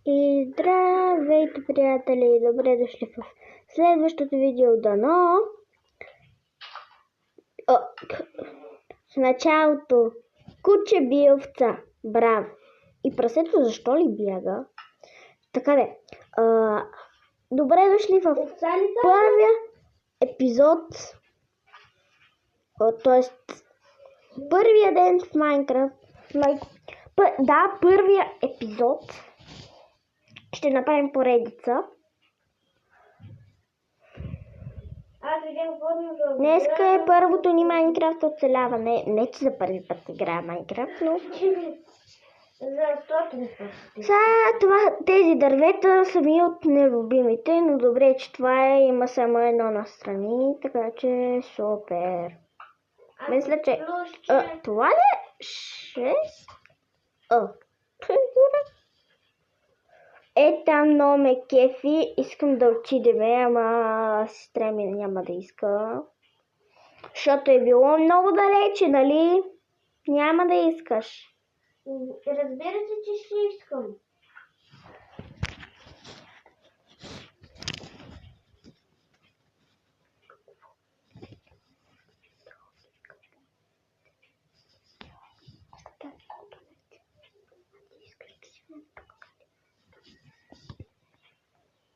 И здравейте, приятели! Добре дошли в следващото видео. Дано в началото куче бие овца. Браво! И прасето защо ли бяга? Така де. Добре дошли в първия епизод. Т.е. първия ден в Майнкрафт. Да, първия епизод. Ще направим поредица. Днеска е първото ни Майнкрафт оцеляване. Не, че за първи път играя Майнкрафт, но... Тези дървета са ми от нелюбимите, но добре, че това има само едно настрани, така че супер. Мисля, че... това ли е 6? Там много ме кефи, искам да отидеме, ама сестра ми няма да иска. Защото е било много далече, нали? Няма да искаш. Разбира се, че ще искам.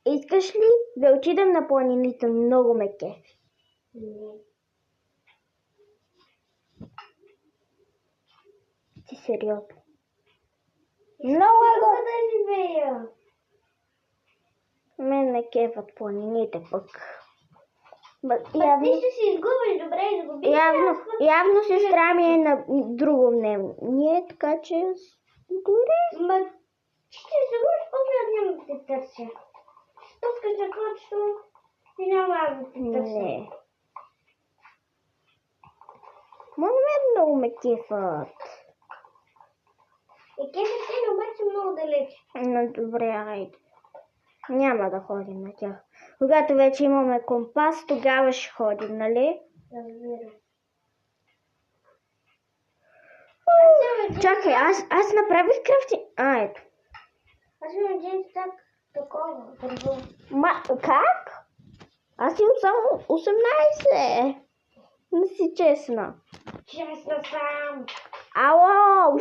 Искаш ли да отидем на планините? Много ме кефи. Не. Ти сериозно? Много е да живея. Мен ме кефат планините пък. Ти ще си изгубиш, добре, изгуби. Явно сестра ми е на друго мнение, така че... Добре. Ще се загубиш, после няма да те търся. Пускаш на клъчето и няма да те търся. Не. Много ме кефат. И кефът е обаче много далече. Добре, айде. Няма да ходим на тях. Когато вече имаме компас, тогава ще ходим, нали? Разбира. Чакай, аз направих кръфти. Ето. Аз имам един такова дърво. Как? Аз имам само 18. Не си честна. Честна сам. Ало!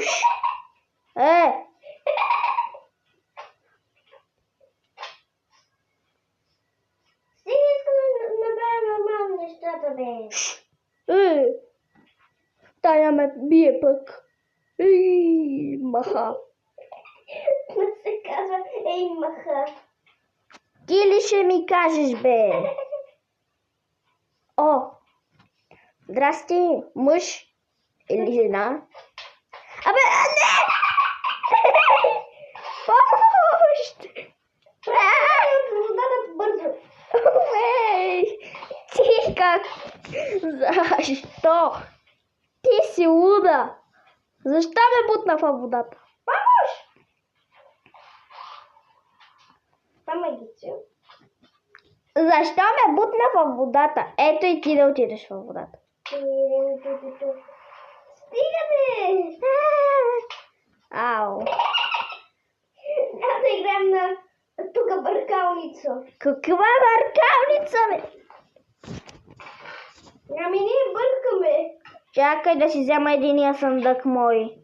Сега искам да направя нормални нещата, бе. Тая ме бие пък. Маха. Не се казва ей маха. Ти ли ще ми кажеш, бе? Здрасти, мъж или жена? Абе, не! Помощ! Водата бързо. Ти как? Защо? Ти си луда. Защо ме бутна във водата? Помощ! Там е гици. Защо ме бутна във водата? Ето и ти да отидеш във водата. Стига, бе! Ау. Да играем на тука бъркалница. Каква бъркалница, бе? Ами ние бъркаме. Чакай да си взема единия съндък мой.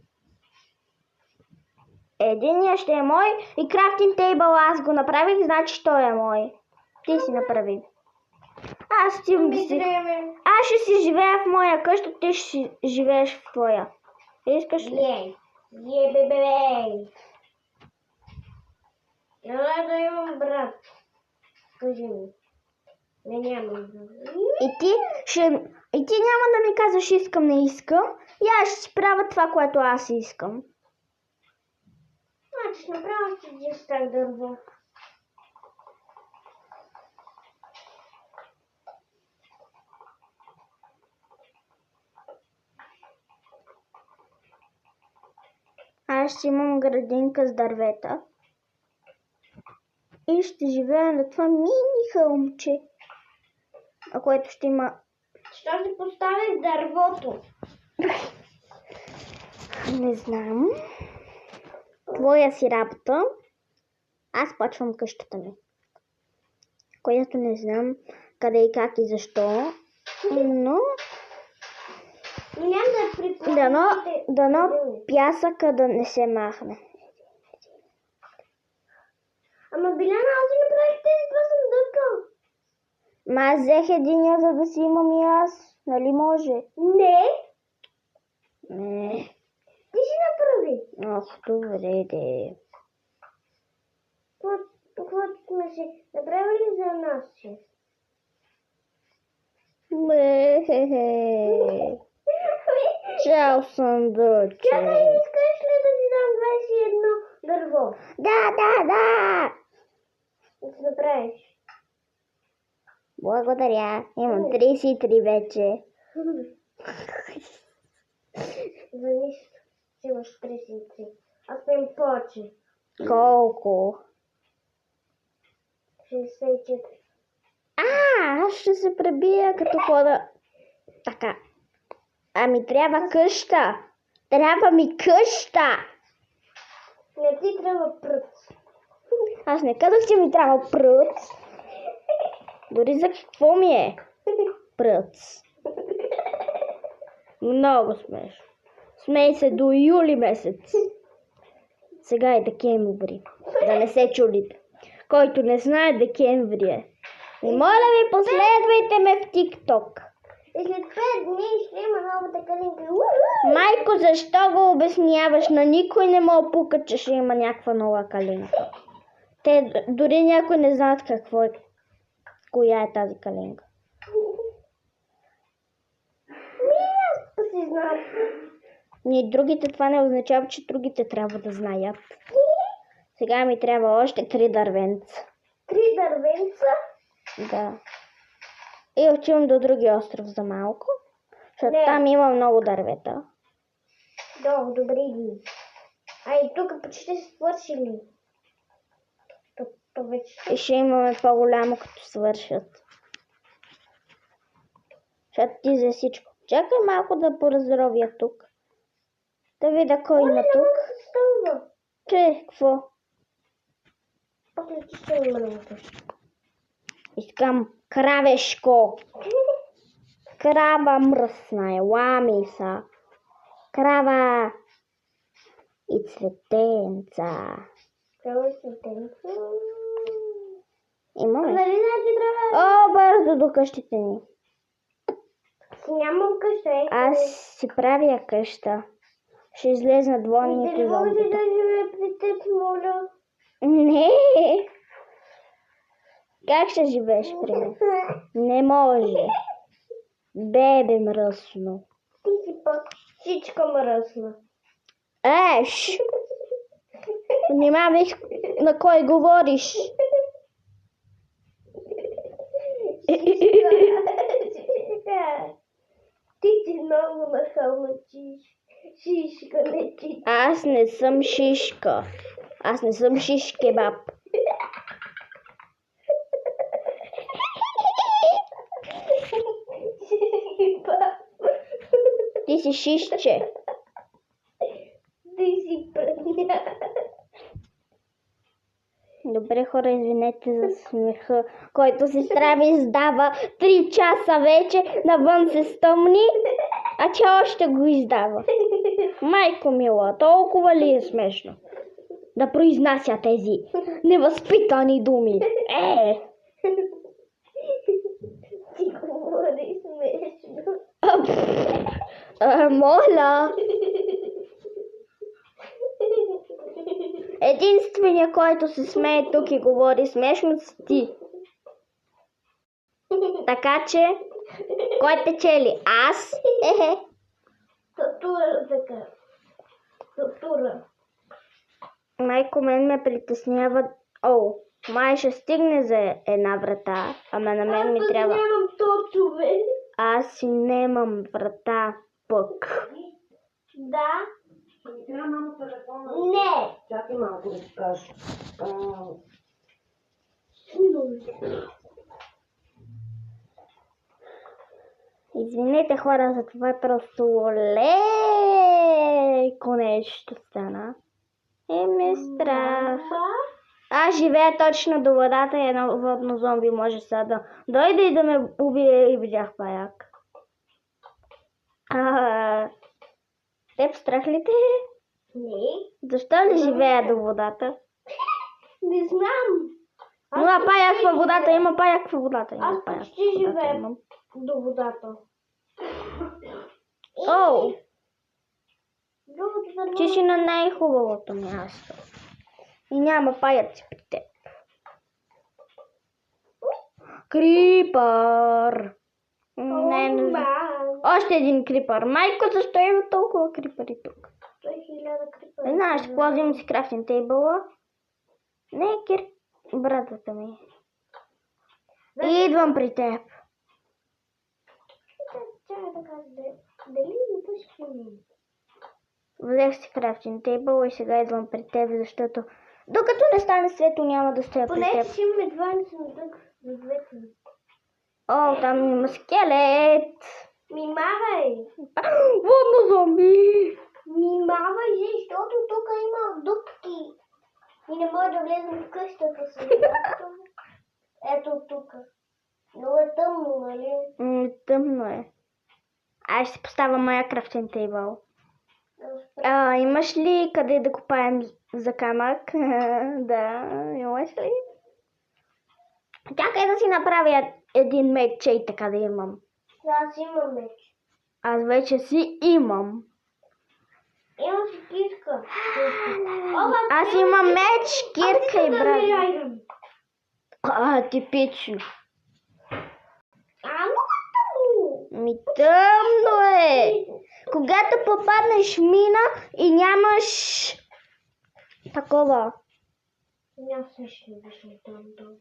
Единия ще е мой и крафтинг тейбъл аз го направих, значи той е мой. Ти си направи. Аз ще си живея в моя къща, ти ще си живееш в твоя. Искаш ли? Бебе. Да имам брат. Кажи ми. Не, няма. И ти няма да ми казваш искам, не искам. И аз ще си правя това, което аз искам. Значи направо ще ги стак дърво. Аз ще имам градинка с дървета. И ще живея на това мини хълмче. А което ще има... Що ще поставим дървото? Не знам. Твоя си работа. Аз почвам къщата ми, която не знам къде и как и защо, но Няма да припомните. дано пясъка да не се махне. Ама Биляна, аз си направих тези два съндъка. Ма аз взех единия, за да си имам и аз. Нали може? Не, Не. ти си направи. Ох, добре, де. Какво сме си направили за нас си? Бе-хе-хе. Чао, съндъче. Чакай, искаш ли да ти дам 21 дърво? Да. Да си направиш. Благодаря. Имам 33 вече. За нищо. Си имаш 33. Аз имам повече. Колко? 64. Аз ще се пребия като хода. Така. Ами трябва къща. Трябва ми къща. Не ти трябва прът. Аз не казах, че ми трябва прът. Дори за какво ми е прът. Много смешно. Смей се до юли месец. Сега е декември. Да не се чудите. Който не знае, декември е. И моля ви, последвайте ме в TikTok. И след 5 дни ще има новата калинка. Майко, защо го обясняваш? На никой не му пука, че ще има някаква нова калинка. Те дори някой не знаят какво е. Коя е тази калинка. Аз си знам. Ние другите, това не означава, че другите трябва да знаят. Сега ми трябва още 3 дървенца. 3 дървенца. Да. И отивам до другия остров за малко. Защото Не. там има много дървета. Добре ли? А и тук почти се свършили. То вече. И ще имаме по-голямо, като свършат. Защото ти за всичко. Чакай малко да поразровя тук. Да видя кой има тук. Става. Че, какво? Пак ли ще има на къща? Искам кравешко. Крава мръсна е, лами са. Крава и цветенца. Трябва ли светенца? Имаме. Нали значи трябва? О, бързо до къщите ни. Нямам къща. Аз си правя къща. Ще излезна двойните Дали може зомбита. да живее при теб, моля? Не. Как ще живееш при мен? Не може. Бебе мръсно. Ти си пък всичко мръсна. Еш! Внимавай на кой говориш. Ти си много нахална шишка, не ти. Аз не съм шишка. Аз не съм шиш кебаб. Ти си шишче. Ти си пръвня. Добре, хора, извинете за смеха, който сестра ми издава 3 часа вече, навън се стъмни, а тя още го издава. Майко мила, толкова ли е смешно да произнася тези невъзпитани думи? Ти говори смешно. Моля! Единственият, който се смее тук и говори смешно, си ти. Така че, кой печели? Аз? Татура така. Татура. Майко, мен ме притеснява. О, май ще стигне за една врата, ама на мен ми трябва. Аз нямам точове. Аз си немам врата пък. Да. Трябва мамо телефона. Не. Чакай малко да ти кажа. Извинете, хора, за това е просто леко нещо стана. И ме страх. Аз живея точно до водата и едно водно зомби може сега да дойде и да ме убие и видях паяк. Теб страх ли те? Не. Защо ли живея до водата? Не знам. Има паяк във водата, има паяк във водата. Аз Има паяк почти във водата, живея имам. до водата. О, Другото дърво. ти си на най-хубавото място. И няма паяци при теб. Крипър. Не. Още един крипър. Майко, защо има толкова крипъри тук? 1000 крипа. Не знаеш, ще ползвам си крафтинг тейбъла. Не, братата ми. И идвам при теб. Чакай да кажа, дали не пушки ми? Взех си крафтинг тейбъл и сега идвам при теб, защото докато не стане светло, няма да стоя при Поне теб. си имаме 20 тук за двете. О, там има скелет. Мимавай! Водно зомби. Мимавай, защото тук има дупки. И не може да влезем в къщата си. Ето тук. Много е тъмно, нали? Тъмно е. Аз ще си поставя моя крафтинг тейбъл. Имаш ли къде да копаем за камък? Да, имаш ли? Чакай да си направя един меч, и така да имам. Аз имам меч. Аз вече си имам. Имам си кирка. Аз имам меч, кирка и брат. Типично. Много тъмно. Тъмно е. Когато попаднеш в мина и нямаш такова. Няма също виждам тъмно.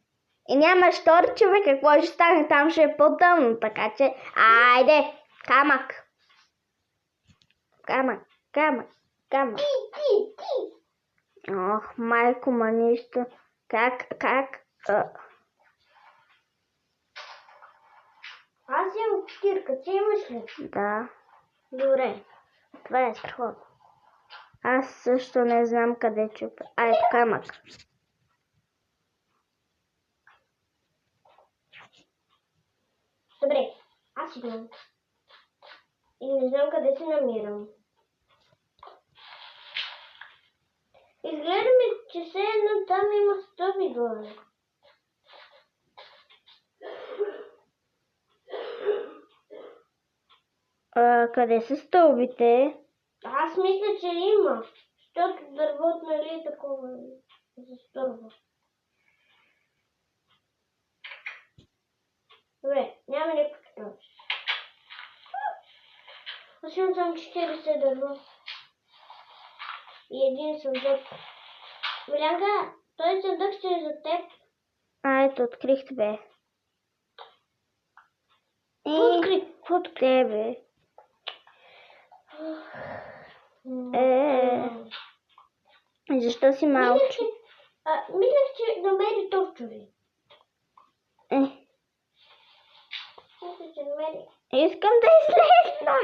И нямаш торчове, какво ще стане? Там ще е по-тъмно, така че... Айде! Камък! Камък! Ох, майко, ма нищо. Как? Аз имам кирка, ти имаш ли? Да. Добре. Това е страхотно. Аз също не знам къде чупя. Ето камък. Добре, аз идвам. И не знам къде се намирам. Изглежда ми, че все едно там има стълби горе. Къде са стълбите? Аз мисля, че има. Защото дървото, нали, е такова за стълба. Добре, няма никакво стълб. Аз имам само 40 дърва. И един съндък. Милянка, той съндък ще е за теб. Ето, открих тебе. Откри. Тебе. Защо си малче? Мислех, че намери торчови. Мисля, че намери. Искам да излезна.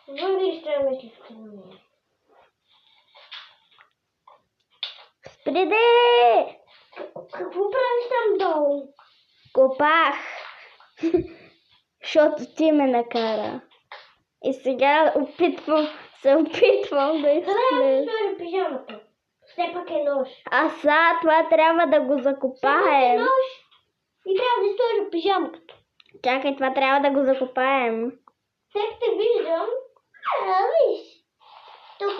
Вънги ще мислиш, че намери. Спреде! Какво правиш там долу? Копах. Защото ти ме накара. И сега се опитвам да Къде излеза. стои пижамата? Все пак е нож. А сега това трябва да го Все пак е закопаем. нож. И трябва да стои пижамката. Чакай, това трябва да го закопаем. Сега те виждам. Виж. Тук.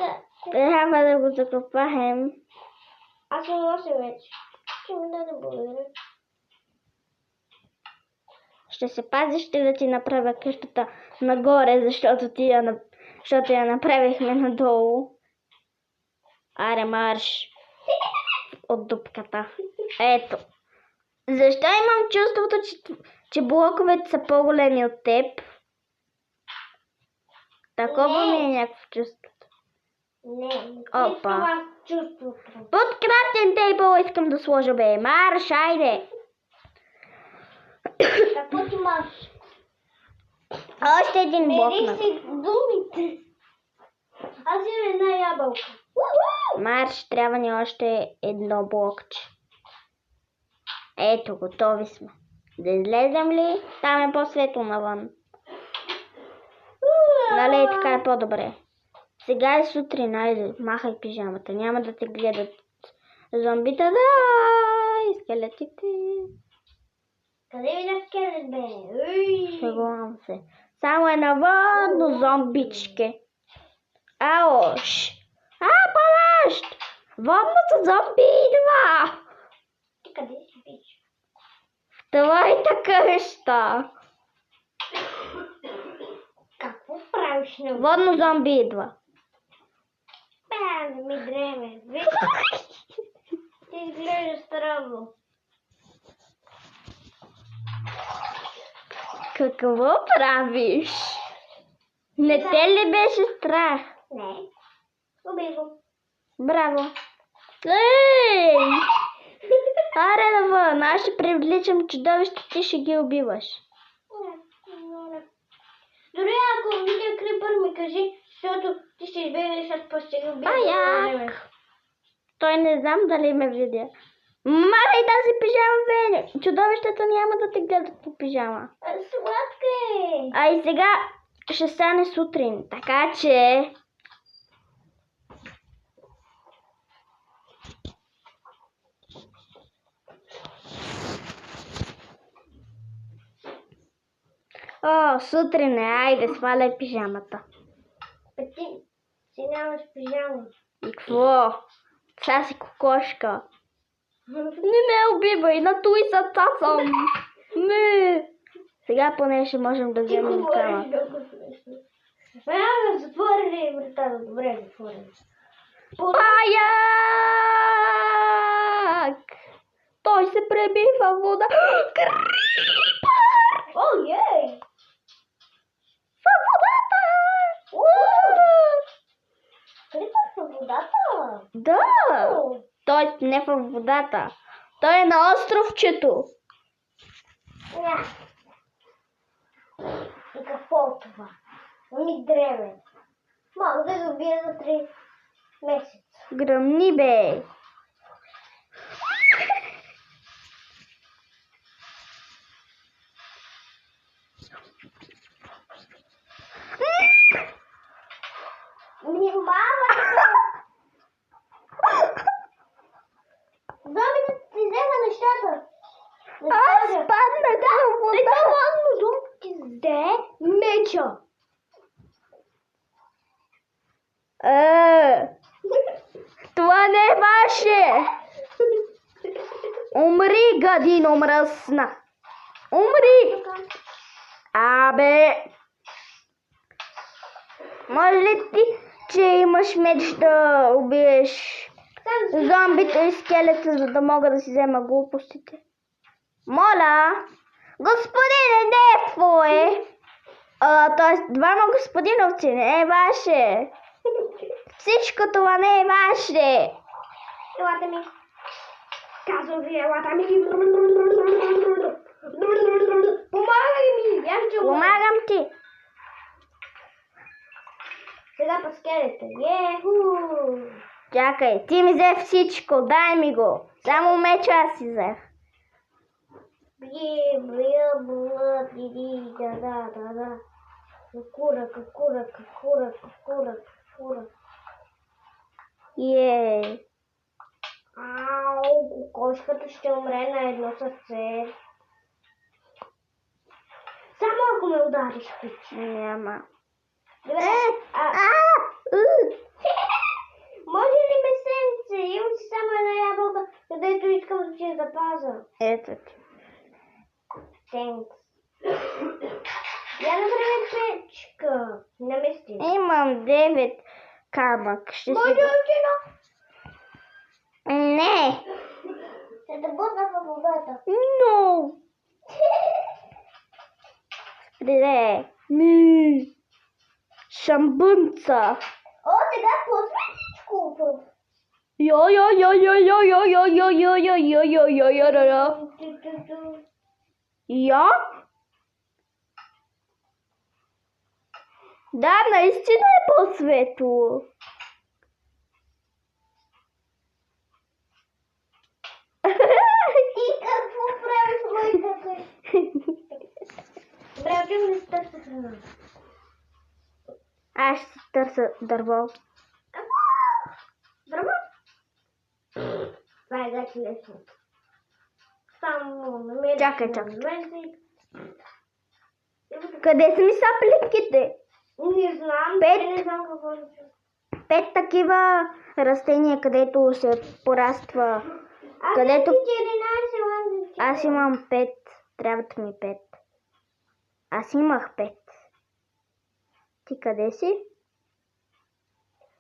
Трябва да го закопаем. Аз съм 8 вече. Ще ми даде благодаря. Ще се пазиш ще да ти направя къщата нагоре, защото я направихме надолу. Аре, марш от дупката. Ето. Защо имам чувството, че блоковете са по-големи от теб? Такова ми е някакво чувство. Не. Опа. Това чувството. Под крафтен тейбъл искам да сложа, бе. Марш, айде. Какво ти имаш? Още един блок. Мери си думите. Аз имам една ябълка. Марш, трябва ни още едно блокче. Ето, готови сме. Да излезем ли? Там е по-светло навън. Нали, така е по-добре. Сега е сутрин, айде, махай пижамата. Няма да те гледат зомбита, да, и скелетите. Къде видя скелет, бе? Шегувам се. Само е навън, зомбички. Ауш! Палащ! Водното зомби идва! Ти къде си, бич? В твоята къща. Какво правиш на Водно зомби идва. Бе, не ми дреме. Виж, ти изглежда странно. Какво правиш? Не те ли беше страх? Не. Убий го. Браво! Ей! Аре навън, аз ще привличам чудовище, ти ще ги убиваш. Не. Дори ако видя крипър, ми кажи, защото ти ще избегнеш, аз после ще ги убия. Як? Той не знам дали ме видя. Махай тази пижама, бе! Чудовището няма да те гледат по пижама. Сладка е. А и сега ще стане сутрин, така че... О, сутрин е, айде, сваляй пижамата. Ти си нямаш пижама. И какво? Сега си кокошка. Не ме убивай, на той са цацам. Не. Сега поне ще можем да Ти вземем говориш камък. много смешно. Да затвори вратата, добре затвори. Паяк! Той се преби във вода. О, ей! Във водата! Крипър във водата? Да! Той не във водата. Той е на островчето. Ня. И какво от това? Ми дреме. Мога да го убия за 3 месеца. Гръмни, бе. Внимавай! Зомбите ти взеха нещата. Аз паднах във вода. Зомби ти взе меча. Това не е ваше. Умри, гадино мръсна. Умри. Абе. Може ли ти, че имаш меч да убиеш зомбите и скелета, за да мога да си взема глупостите? Моля. Господине, не е твое. Т.е. двама господиновци, не е ваше. Всичко това не е ваше. Елата ми. Казвам ви, елата ми. Помагай ми. Помагам ти. Сега па скелета. Еху. Чакай, ти ми взе всичко, дай ми го. Само меча аз си взех. Да. Какура. Ей. Ау, кокошката ще умре на едно сърце. Само ако ме удариш, пич. Няма. Добре. У. Може ли месенце? Имам си само една ябълка, където искам да ти я запазя. Ето ти. Thanks. Я направя печка. Намести. Имам 9 камък. Ще Може си... очено. Не. Ще да бъда във водата. Но. Спре. Ми. Шамбунца. О, сега пусна всичко. Я? Да, наистина е по-светло. И какво отивам да си търся храна. Аз ще си търся дърво. Дърво? Това е гачи лесно. Само намериш. Чакай. Къде са ми сапликите? Не знам, Пет. не знам какво да се. 5 такива растения, където се пораства. Аз Където- имам 14, Аз имам 5. Трябват ми 5. Аз имах 5. Ти къде си?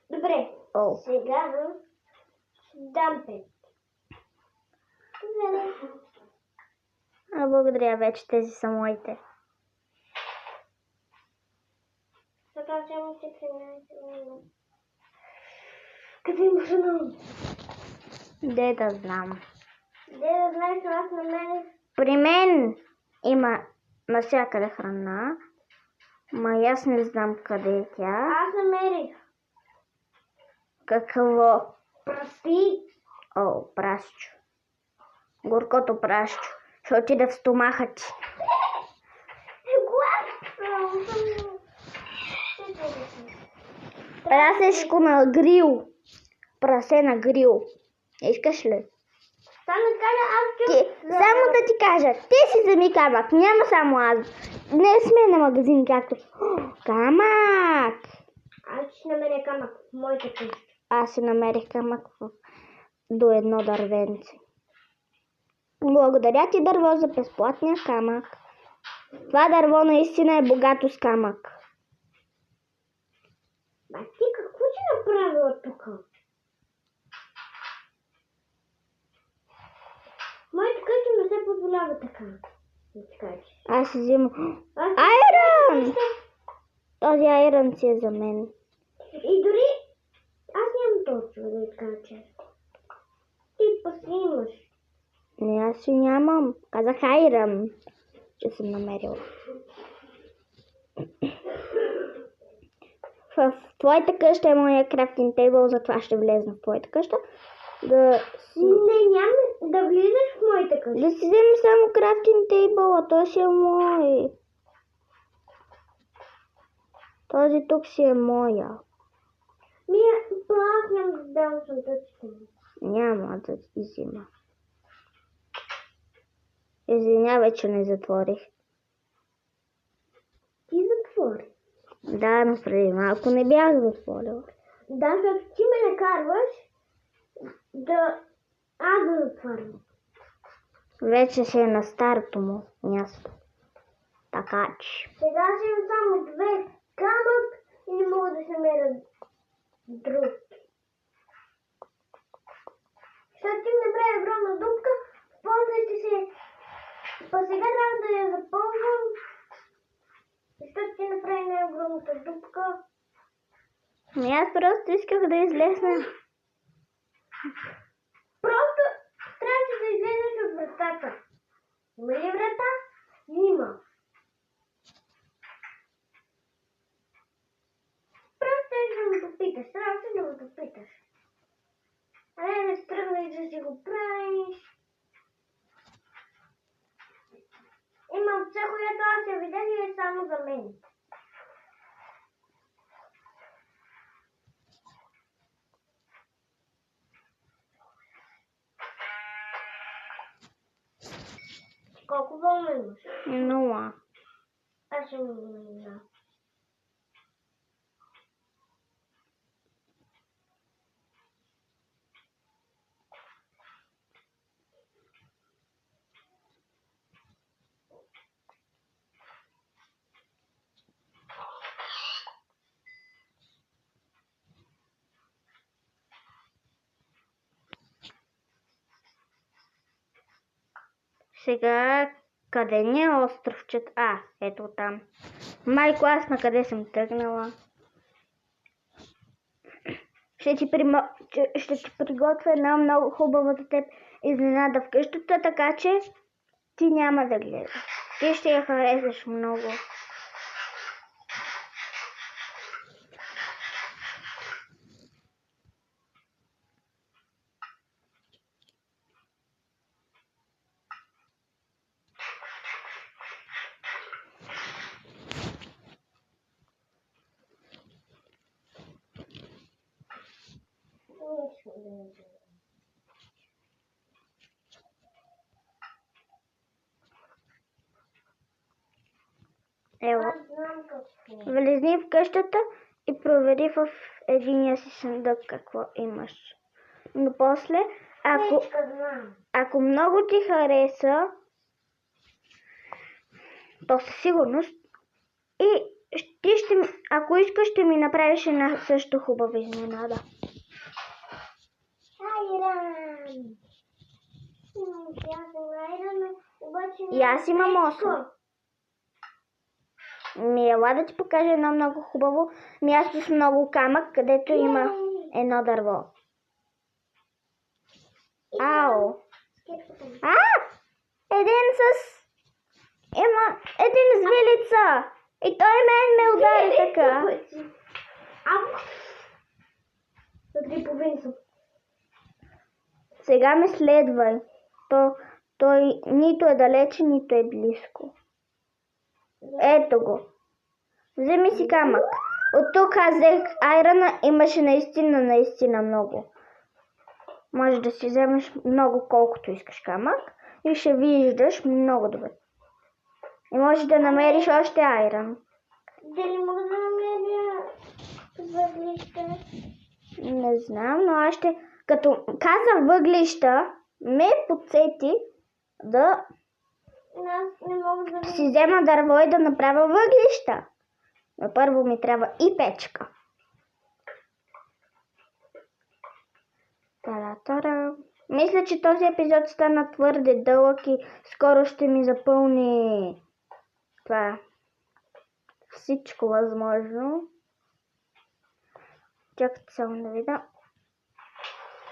Добре, О, сега ще дам 5. Добре. благодаря, вече тези са моите. Сега ще имам 14. Къде има храна? Де да знам. Де да знаеш, аз намерих. При мен има навсякъде храна, ма и аз не знам къде е тя. Аз намерих. Какво? Пръсти. О, прасчо. Горкото прасчо. Ще отида в стомаха ти. Прасешко на грил. Прасе на грил. Искаш ли? Стана така, аз Ти, само да ти кажа, ти си вземи камък, няма само аз. Не сме на магазин, както. Камък! Аз ще намеря камък в моята къща. Аз си намерих камък до едно дървенце. Благодаря ти, дърво, за безплатния камък. Това дърво наистина е богато с камък. Ма ти какво си направила тук? Моята къща не се позволява така. Да ти кажа. Аз си взимам. Аз Айрон! Този айрон си е за мен. И дори аз нямам толкова да ти кажа често. Ти па си имаш. Не, аз си нямам. Казах айрон, че съм намерила. В твоята къща е моя крафтинг тейбъл, затова ще влезна в твоята къща. Да си... Не, няма да влизаш в моята къща. Да си вземем само крафтинг тейбъл, а той си е мой. Този тук си е моя. Аз няма да дам съндъците. Няма да изима. Извинявай, че не затворих. Ти затвори. Да, но преди малко не бях затворила. Да, защото ти ме накарваш да аз да затварям. Вече си е на старото му място. Така че. Сега си имам само 2 камък и не мога да се намеря друг. Защото ти ми направи огромна дупка, после ще се... Па сега трябва да я запълвам, защото ти направи най-огромната дупка. Ами аз просто исках да излезна. Просто трябваше да излезеш от вратата. Има ли врата? Има. Просто да ме попиташ. Трябва да ме попиташ. А не да стръгнеш да си го правиш. Има овца, която аз я видях и е само за мен. Колко вълна имаш? 0. Аз ще му вълна. Сега къде ни е островчет? Ето там. Майко, аз на къде съм тръгнала? Ще ти приготвя една много хубава за теб изненада в къщата, така че ти няма да гледаш. Ти ще я харесаш много. искам да я взема. Ево, Аз знам какво. влезни в къщата и провери в единия си съндък какво имаш. Но после, Печка знам. ако много ти хареса, то със сигурност, и ако искаш, ще ми направиш една също хубава изненада. Айран! Имам ужасен айран, обаче И аз имам печка. 8. Ела да ти покажа едно много хубаво място с много камък, където има едно дърво. Ау! А! Един с вилица! И той ме удари така. Ау! За 3 половин съм. Сега ме следвай. Той нито е далече, нито е близко. Ето го. Вземи си камък. От тук аз взех айрана, имаше наистина много. Може да си вземеш много колкото искаш камък и ще виждаш много добре. И може да намериш още айран. Дали мога да намеря въглища? Не знам, но аз ще... Като каза въглища, ме подсети да Аз не мога да си взема дърво и да направя въглища. Но първо ми трябва и печка. Та-да-та-да. Мисля, че този епизод стана твърде дълъг и скоро ще ми запълни това всичко възможно. Чакайте само да видя.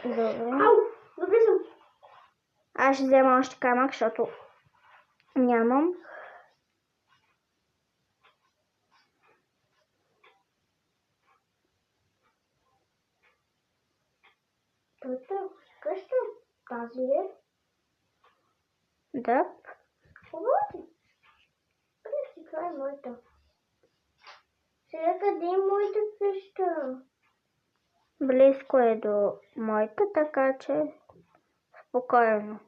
Добре. Ау! Навлизам. Аз ще взема още камък, защото нямам. Тук къща. Тази е. Да. Хубаво. Това е моята. Сега къде е моята къща? Близко е до моята, така че спокойно.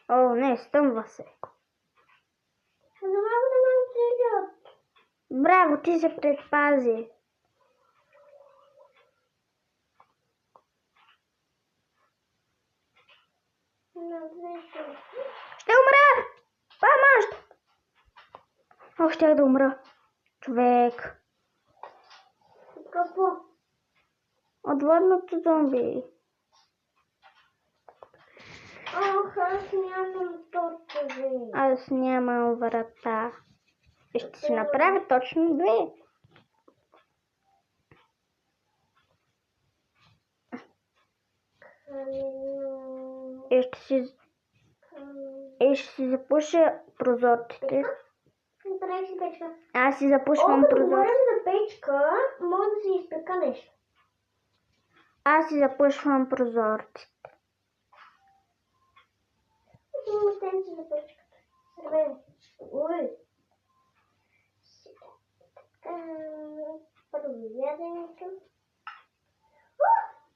О, не, стъмва се. Не мога да ме отидат. Браво, ти се предпази. Навлизам. Ще умра! Помощ! Ох, ще да умра. Човек. Какво? От водното зомби. Ох, аз нямам точка. Аз нямам врата. И ще си направя точно 2. И ще си запуша прозорците. Направи си печка. Аз си запушвам Като прозорците. говорим за печка, може да си изпека нещо. Аз си запушвам прозорците. Имам стенци за печката. Сървен. Ой. Първо яденето.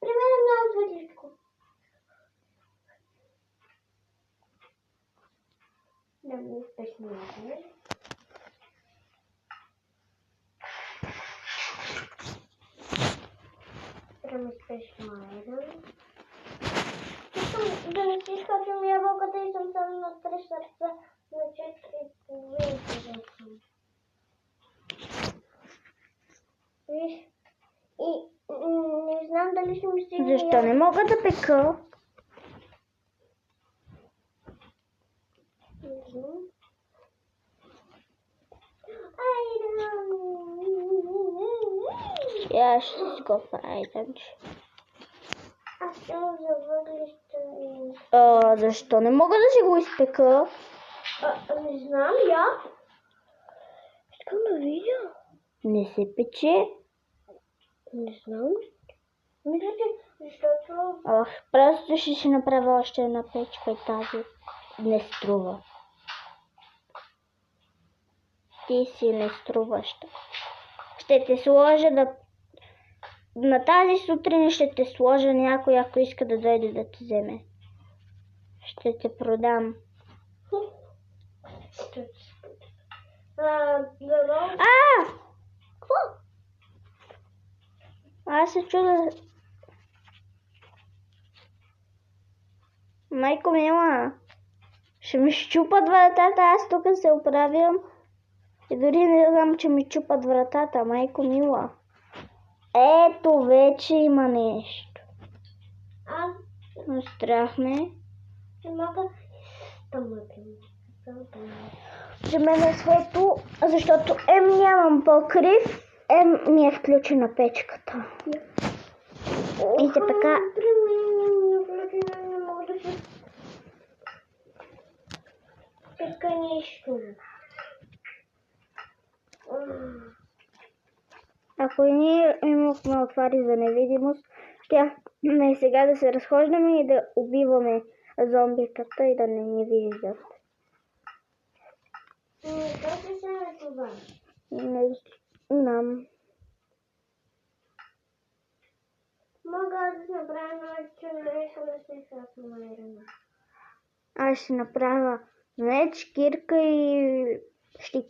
При мен е много светличко. Да ми успешно ядене. Прямо успешно ядене. Искам да не си изкачвам ябълката и съм само на 3 сърца на 4,5 съм. Виж, и не знам дали ще ми стигне. Защо не мога да пека? Не знам. И аз ще си го айденче. Аз съм за въглища. Защо не мога да си го изпека? Не знам, я. Искам да видя. Не се пече. Не знам. Мисля, че защото... Просто ще си направя още една печка и тази не струва. Ти си не струваща. Ще те сложа да... На тази сутрин ще те сложа някой, ако иска да дойде да те вземе. Ще те продам. Дано. Какво? Аз се чуда. Майко мила, ще ми щупат вратата, аз тук се оправям. И дори не знам, че ми чупат вратата, майко мила. Ето, вече има нещо. Аз Страх ме. не мога. При мен е светло, защото нямам покрив, ми е включена печката. И така. Така нещо. Ако ние имахме отвари за невидимост, щяхме сега да се разхождаме и да убиваме зомбитата и да не ни виждат. Как се стане това? Не знам. Мога да направя че не искам да се хапна Айрона. Аз ще направя меч, кирка и щит.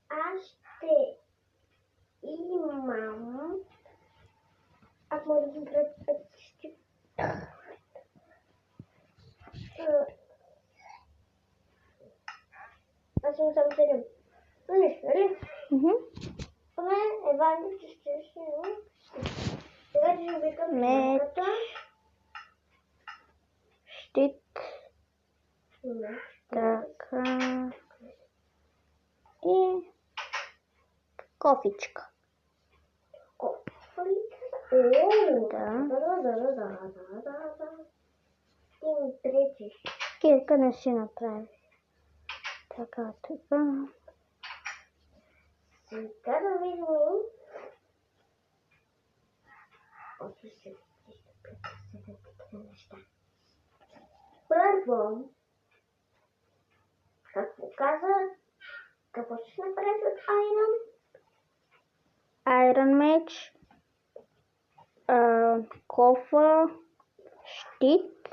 Аз ще имам... Аз мога да направя пътищи. Аз имам само 7. Но нищо, нали? Поне Еван че ще имам. Сега ще викам Меч. малката. Щит. Меч. Така. И кофичка. О, Да. да. Имам трети. Кирка не си направи. Така. Сега да видим. Още ще такива неща. Първо, какво каза? Какво ще направиш от Айрон? Iron меч. Кофа. Щит.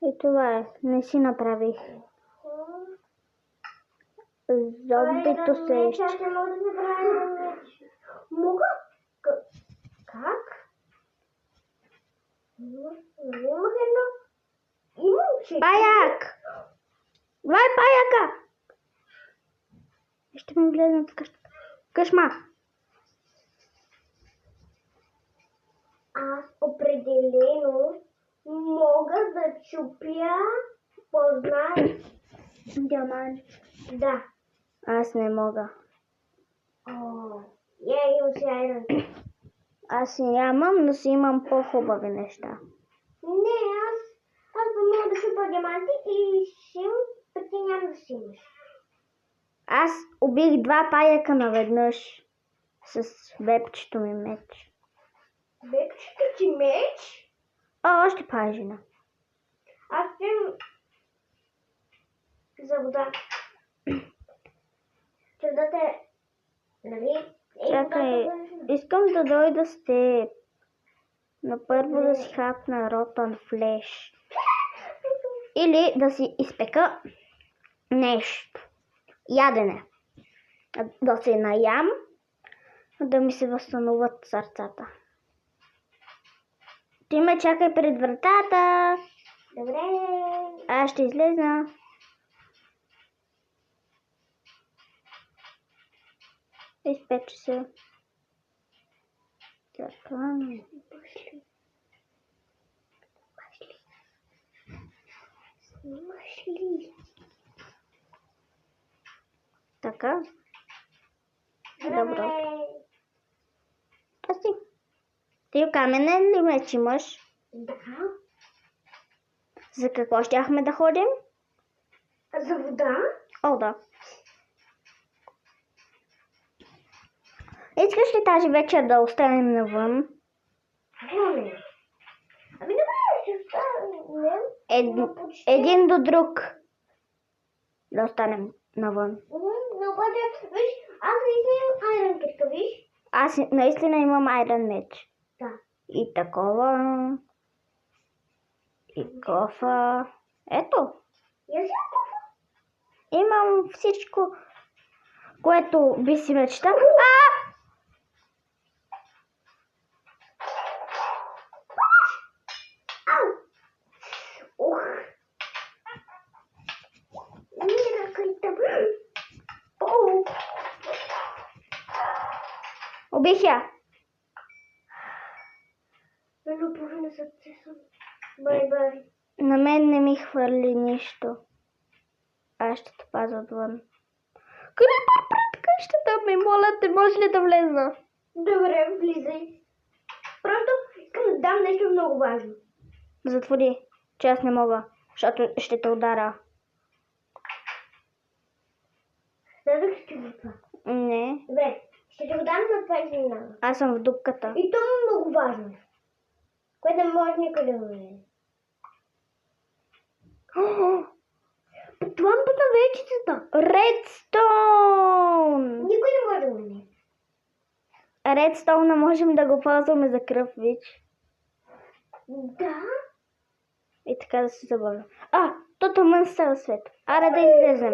И това е. Не си направих. Зомбито се Айрон меч, аз не мога да направя Айрон меч. Мога? Как? Имах едно. Имам че. Паяк! Давай паяка! Ще ме влезнат в къщата. Къшма! Аз определено мога да чупя познай Диамант. Да. Аз не мога. Имам си Айрон. Аз си нямам, но си имам по-хубави неща. Не, аз не мога да чупа диаманти и си имам, пък ти няма да си имаш. Аз убих 2 паяка наведнъж с вепчето ми меч. Бепчето ти меч? Още пажина. Аз имам за вода. Чудата е, нали? Чакай, искам да дойда с теб. Но първо да си хапна ротан флеш. Или да си изпека нещо. Ядене. Да се наям, да ми се възстановят сърцата. Ти ме чакай пред вратата. Добре. Аз ще излезна. Изпече се. Така. Снимаш ли? Така. Добро. Пасти. Ти каменен ли меч имаш? Да. За какво щяхме да ходим? За вода? О, да. Искаш ли тази вечер да останем навън? Не. Ами добре, ще останем. Но почти. Един до друг. Да останем навън. Но бъде, виж, аз наистина имам айрон китка, виж? Аз наистина имам айрон меч. Да. И такова. И кофа. Ето. И аз имам кофа. Имам всичко, което би си мечтал. Ау! Ух! Мира, къйта. О! Убих я. Много пухна сърце съм. Бай-бай. На мен не ми хвърли нищо. Аз ще те пазя отвън. Крипър пред къщата ми, моля те, може ли да влезна? Добре, влизай. Просто искам да дам нещо много важно. Затвори, че аз не мога, защото ще те удара. Дадох ще го това. Не, Добре, ще те го дам на това изненада. аз съм в дупката. И то е много важно. Което не може никой да го види. Това е на вечицата. Редстоун! Никой не може да го види. Редстоун не можем да го ползваме за кръв, виж. Да. И така да се забавя. То тъмън става свет. Аре да излезем.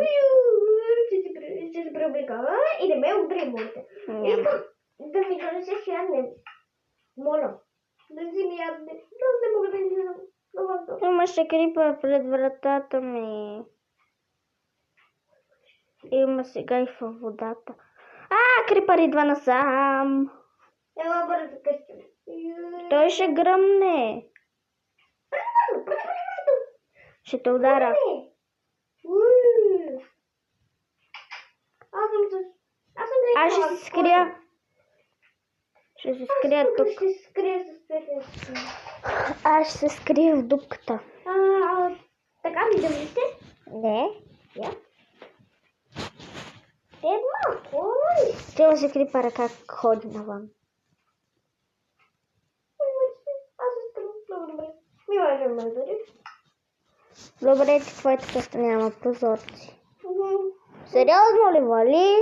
Ще се преоблекава и да ме удари, моите. Няма. Искам да ми донесеш ядне. Моля. Да си ми ядне. Аз не мога да излизам. Имаше крипър пред вратата ми. Има сега и във водата. Крипър идва насам. Ела бързо къща. Той ще гръмне. Ще те удара. Аз ще се скрия. Ще се скрия тук. Ще се скрия с петенци. Аз ще се скрия в дупката. Така ми да вижте? Не. Я. Малко. Трябва да се крипъра как ходи навън. Аз искам много добре. Ми важно ме дори. Добре, че твоята къща няма прозорци. Сериозно ли, вали?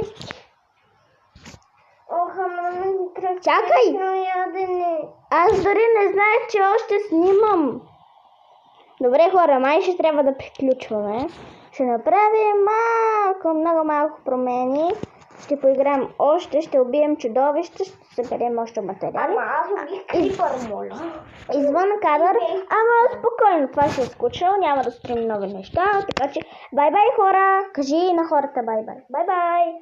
Чакай! Аз дори не знаех, че още снимам. Добре, хора, май ще трябва да приключваме. Ще направим много малко промени. Ще поиграем още, ще убием чудовище, ще съберем още материали. Аз убих крипър, моля. Извън кадър, ама спокойно, това ще е скучно, няма да строим много неща, така че бай-бай хора, кажи на хората бай-бай. Бай-бай.